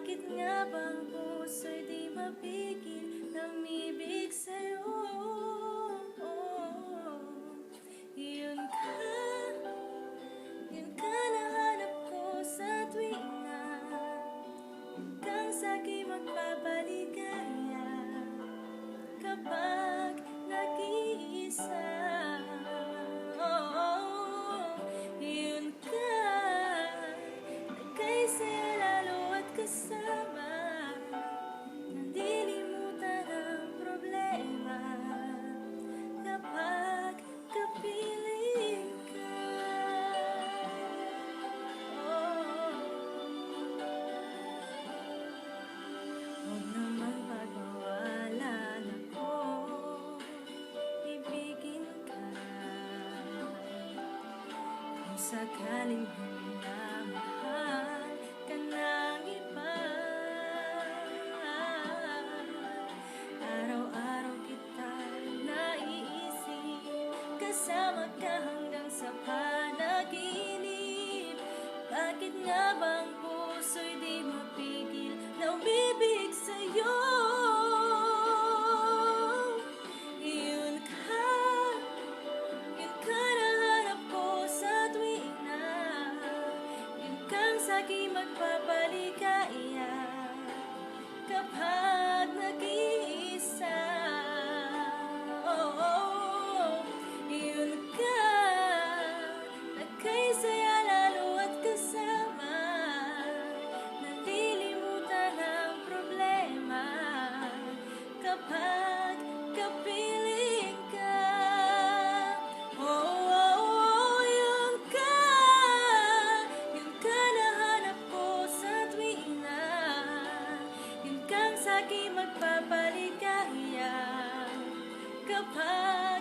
Bakit nga bang puso'y di mapigil na umibig sa'yo? Yun ka nahanap ko sa tuwing na kang sa'kin magpapaligaya. Kapag nag-iisa, yun ka, nagkaisaya lalo at kasama, nalilimutan ang problema kapag kapiling ka. Huwag naman pagbawalan ako, ibigin ka. Kung sakaling minamahal ka ng iba, araw-araw kita naiisip, kasama ka hanggang sa panaginip. Bakit nga bang puso'y di mapigil na umibig sa'yo? Yun ka nahanap ko sa tuwing na yun kang sa'kin magpapaligaya. Kapag nag-iisa, yun ka, nagkaisaya lalo at kasama, nalilimutan ang problema kapag kapiling ka. Yun ka nahanap ko sa tuwing na yun kang sa'kin magpapaligaya. Kapag